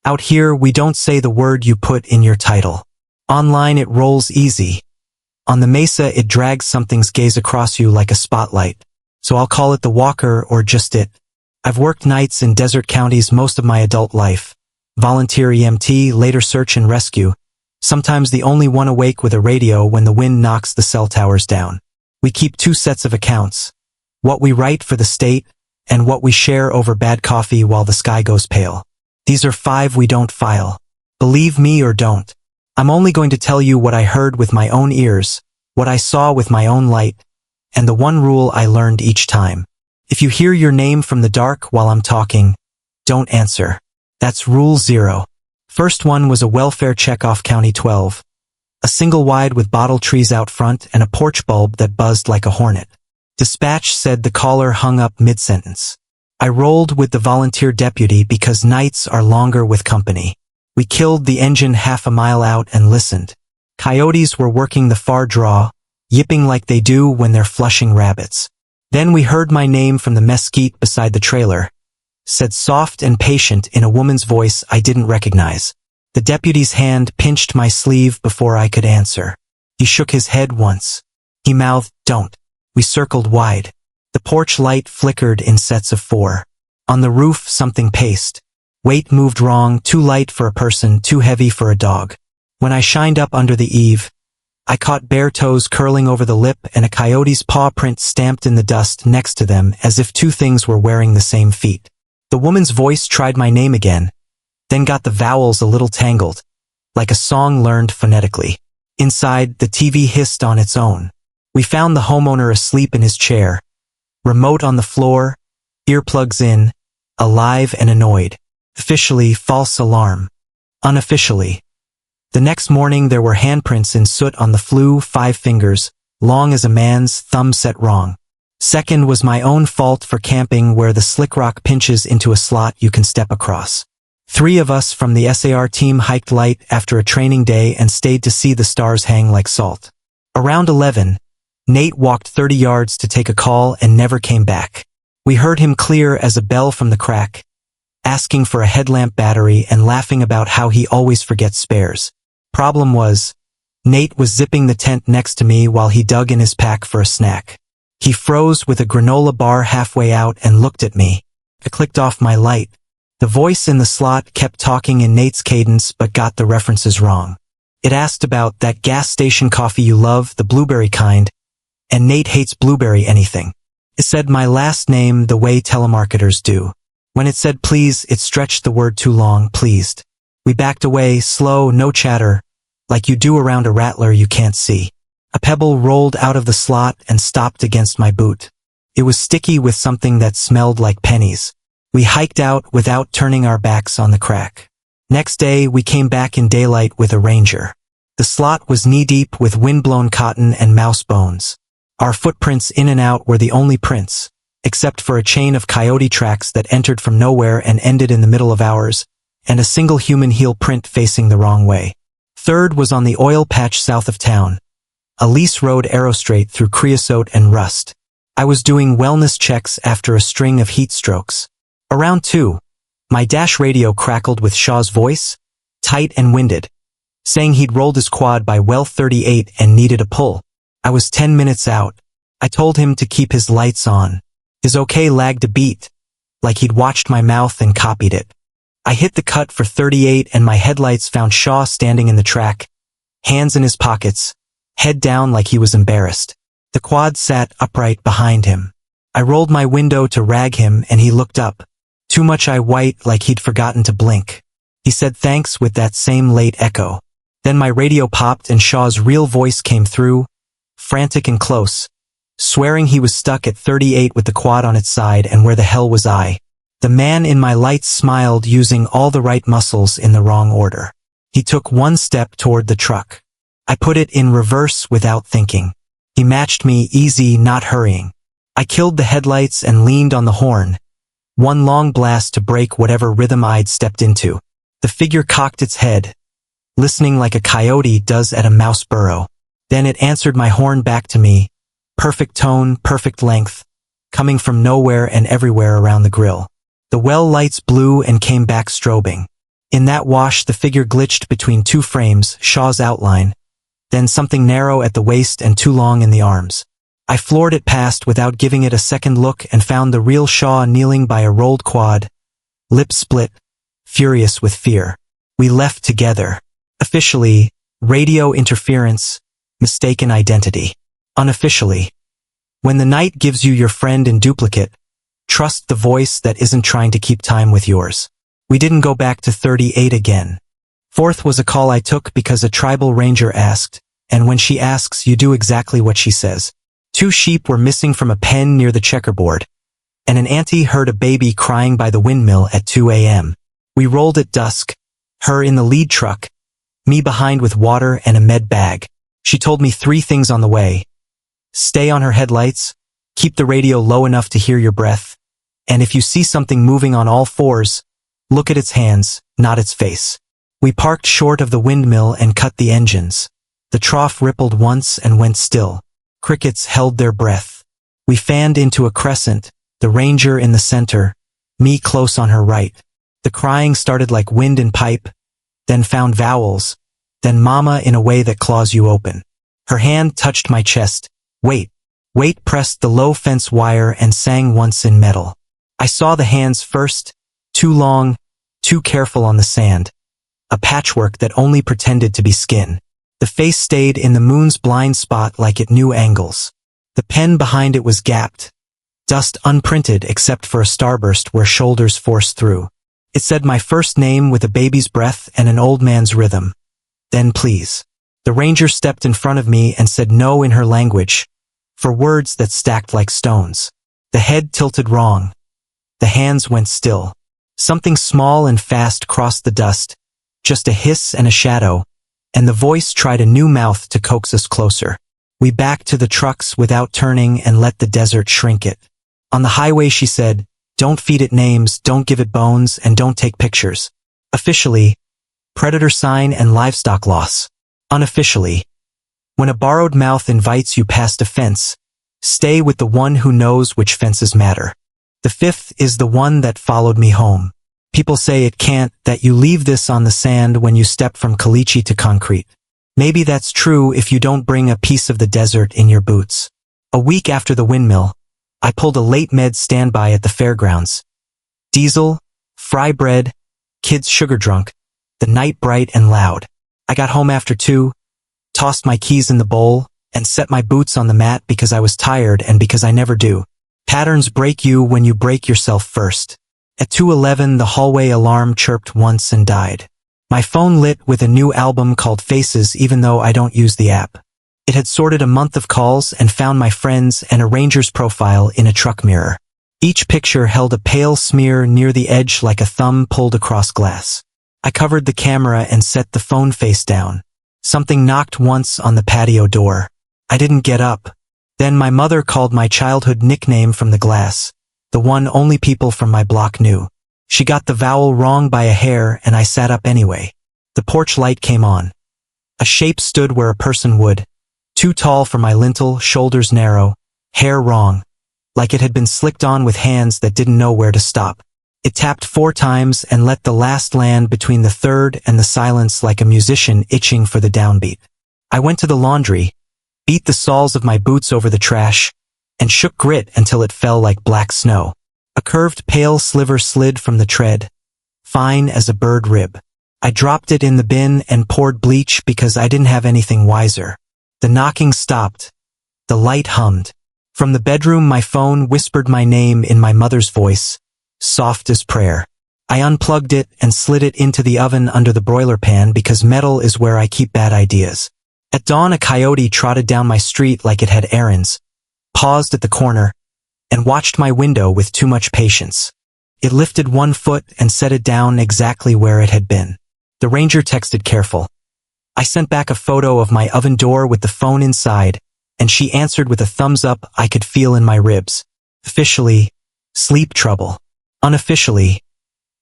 Out here, we don't say the word you put in your title. Online, it rolls easy. On the mesa, it drags something's gaze across you like a spotlight. So I'll call it the walker or just it. I've worked nights in desert counties most of my adult life. Volunteer EMT, later search and rescue. Sometimes the only one awake with a radio when the wind knocks the cell towers down. We keep two sets of accounts. What we write for the state, and what we share over bad coffee while the sky goes pale. These are 5 we don't file. Believe me or don't. I'm only going to tell you what I heard with my own ears, what I saw with my own light, and the one rule I learned each time. If you hear your name from the dark while I'm talking, don't answer. That's rule 0. First one was a welfare check off County 12. A single wide with bottle trees out front and a porch bulb that buzzed like a hornet. Dispatch said the caller hung up mid-sentence. I rolled with the volunteer deputy because nights are longer with company. We killed the engine half a mile out and listened. Coyotes were working the far draw, yipping like they do when they're flushing rabbits. Then we heard my name from the mesquite beside the trailer, said soft and patient in a woman's voice I didn't recognize. The deputy's hand pinched my sleeve before I could answer. He shook his head once. He mouthed, "Don't." We circled wide. The porch light flickered in sets of 4. On the roof, something paced. Weight moved wrong, too light for a person, too heavy for a dog. When I shined up under the eave, I caught bare toes curling over the lip and a coyote's paw print stamped in the dust next to them as if 2 things were wearing the same feet. The woman's voice tried my name again, then got the vowels a little tangled, like a song learned phonetically. Inside, the TV hissed on its own. We found the homeowner asleep in his chair, remote on the floor, earplugs in, alive and annoyed. Officially, false alarm. Unofficially. The next morning there were handprints in soot on the flue, 5 fingers, long as a man's, thumb set wrong. Second was my own fault for camping where the slick rock pinches into a slot you can step across. 3 of us from the SAR team hiked light after a training day and stayed to see the stars hang like salt. Around 11, Nate walked 30 yards to take a call and never came back. We heard him clear as a bell from the crack, asking for a headlamp battery and laughing about how he always forgets spares. Problem was, Nate was zipping the tent next to me while he dug in his pack for a snack. He froze with a granola bar halfway out and looked at me. I clicked off my light. The voice in the slot kept talking in Nate's cadence but got the references wrong. It asked about that gas station coffee you love, the blueberry kind, and Nate hates blueberry anything. It said my last name the way telemarketers do. When it said please, it stretched the word too long, pleased. We backed away, slow, no chatter, like you do around a rattler you can't see. A pebble rolled out of the slot and stopped against my boot. It was sticky with something that smelled like pennies. We hiked out without turning our backs on the crack. Next day, we came back in daylight with a ranger. The slot was knee-deep with wind-blown cotton and mouse bones. Our footprints in and out were the only prints, except for a chain of coyote tracks that entered from nowhere and ended in the middle of ours, and a single human heel print facing the wrong way. Third was on the oil patch south of town. A lease road arrow straight through creosote and rust. I was doing wellness checks after a string of heat strokes. Around 2, my dash radio crackled with Shaw's voice, tight and winded, saying he'd rolled his quad by well 38 and needed a pull. I was 10 minutes out. I told him to keep his lights on. His okay lagged a beat, like he'd watched my mouth and copied it. I hit the cut for 38 and my headlights found Shaw standing in the track, hands in his pockets, head down like he was embarrassed. The quad sat upright behind him. I rolled my window to rag him and he looked up. Too much eye white like he'd forgotten to blink. He said thanks with that same late echo. Then my radio popped and Shaw's real voice came through, frantic and close, swearing he was stuck at 38 with the quad on its side and where the hell was I? The man in my lights smiled using all the right muscles in the wrong order. He took 1 step toward the truck. I put it in reverse without thinking. He matched me easy, not hurrying. I killed the headlights and leaned on the horn. 1 long blast to break whatever rhythm I'd stepped into. The figure cocked its head, listening like a coyote does at a mouse burrow. Then it answered my horn back to me, perfect tone, perfect length, coming from nowhere and everywhere around the grill. The well lights blew and came back strobing. In that wash, the figure glitched between two frames, Shaw's outline, then something narrow at the waist and too long in the arms. I floored it past without giving it a second look and found the real Shaw kneeling by a rolled quad, lips split, furious with fear. We left together. Officially, radio interference, mistaken identity. Unofficially, when the night gives you your friend in duplicate, trust the voice that isn't trying to keep time with yours. We didn't go back to 38 again. Fourth was a call I took because a tribal ranger asked, and when she asks, you do exactly what she says. 2 sheep were missing from a pen near the checkerboard, and an auntie heard a baby crying by the windmill at 2 a.m. We rolled at dusk, her in the lead truck, me behind with water and a med bag. She told me 3 things on the way. Stay on her headlights, keep the radio low enough to hear your breath, and if you see something moving on all fours, look at its hands, not its face. We parked short of the windmill and cut the engines. The trough rippled once and went still. Crickets held their breath. We fanned into a crescent, the ranger in the center, me close on her right. The crying started like wind in pipe, then found vowels, then mama in a way that claws you open. Her hand touched my chest. Wait, pressed the low fence wire and sang once in metal. I saw the hands first, too long, too careful on the sand. A patchwork that only pretended to be skin. The face stayed in the moon's blind spot like it knew angles. The pen behind it was gapped, dust unprinted except for a starburst where shoulders forced through. It said my first name with a baby's breath and an old man's rhythm. Then please. The ranger stepped in front of me and said no in her language, for words that stacked like stones. The head tilted wrong. The hands went still. Something small and fast crossed the dust, just a hiss and a shadow, and the voice tried a new mouth to coax us closer. We backed to the trucks without turning and let the desert shrink it. On the highway she said, don't feed it names, don't give it bones, and don't take pictures. Officially, predator sign and livestock loss. Unofficially, when a borrowed mouth invites you past a fence, stay with the one who knows which fences matter. The 5th is the one that followed me home. People say it can't, that you leave this on the sand when you step from caliche to concrete. Maybe that's true if you don't bring a piece of the desert in your boots. A week after the windmill, I pulled a late med standby at the fairgrounds. Diesel, fry bread, kids sugar drunk, the night bright and loud. I got home after 2, tossed my keys in the bowl, and set my boots on the mat because I was tired and because I never do. Patterns break you when you break yourself first. At 2:11 the hallway alarm chirped once and died. My phone lit with a new album called Faces even though I don't use the app. It had sorted a month of calls and found my friends and a ranger's profile in a truck mirror. Each picture held a pale smear near the edge like a thumb pulled across glass. I covered the camera and set the phone face down. Something knocked once on the patio door. I didn't get up. Then my mother called my childhood nickname from the glass, the one only people from my block knew. She got the vowel wrong by a hair and I sat up anyway. The porch light came on. A shape stood where a person would. Too tall for my lintel, shoulders narrow, hair wrong, like it had been slicked on with hands that didn't know where to stop. It tapped 4 times and let the last land between the third and the silence like a musician itching for the downbeat. I went to the laundry, beat the soles of my boots over the trash, and shook grit until it fell like black snow. A curved pale sliver slid from the tread, fine as a bird rib. I dropped it in the bin and poured bleach because I didn't have anything wiser. The knocking stopped. The light hummed. From the bedroom my phone whispered my name in my mother's voice, soft as prayer. I unplugged it and slid it into the oven under the broiler pan because metal is where I keep bad ideas. At dawn a coyote trotted down my street like it had errands, paused at the corner, and watched my window with too much patience. It lifted 1 foot and set it down exactly where it had been. The ranger texted careful. I sent back a photo of my oven door with the phone inside, and she answered with a thumbs up I could feel in my ribs. Officially, sleep trouble. Unofficially,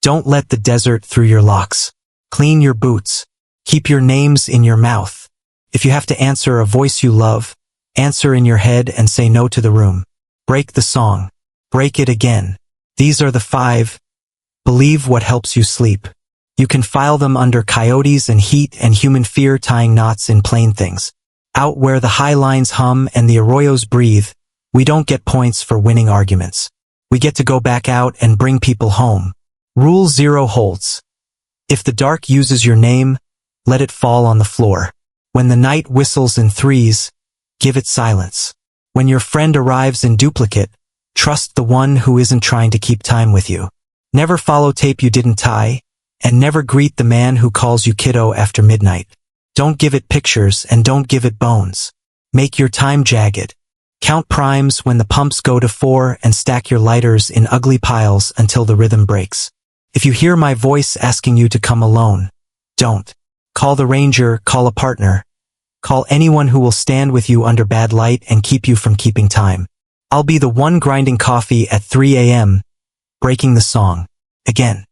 don't let the desert through your locks. Clean your boots. Keep your names in your mouth. If you have to answer a voice you love, answer in your head and say no to the room. Break the song. Break it again. These are the 5. Believe what helps you sleep. You can file them under coyotes and heat and human fear tying knots in plain things. Out where the high lines hum and the arroyos breathe, we don't get points for winning arguments. We get to go back out and bring people home. Rule 0 holds. If the dark uses your name, let it fall on the floor. When the night whistles in threes, give it silence. When your friend arrives in duplicate, trust the one who isn't trying to keep time with you. Never follow tape you didn't tie, and never greet the man who calls you kiddo after midnight. Don't give it pictures and don't give it bones. Make your time jagged. Count primes when the pumps go to 4 and stack your lighters in ugly piles until the rhythm breaks. If you hear my voice asking you to come alone, don't. Call the ranger, call a partner. Call anyone who will stand with you under bad light and keep you from keeping time. I'll be the one grinding coffee at 3 a.m., breaking the song. Again.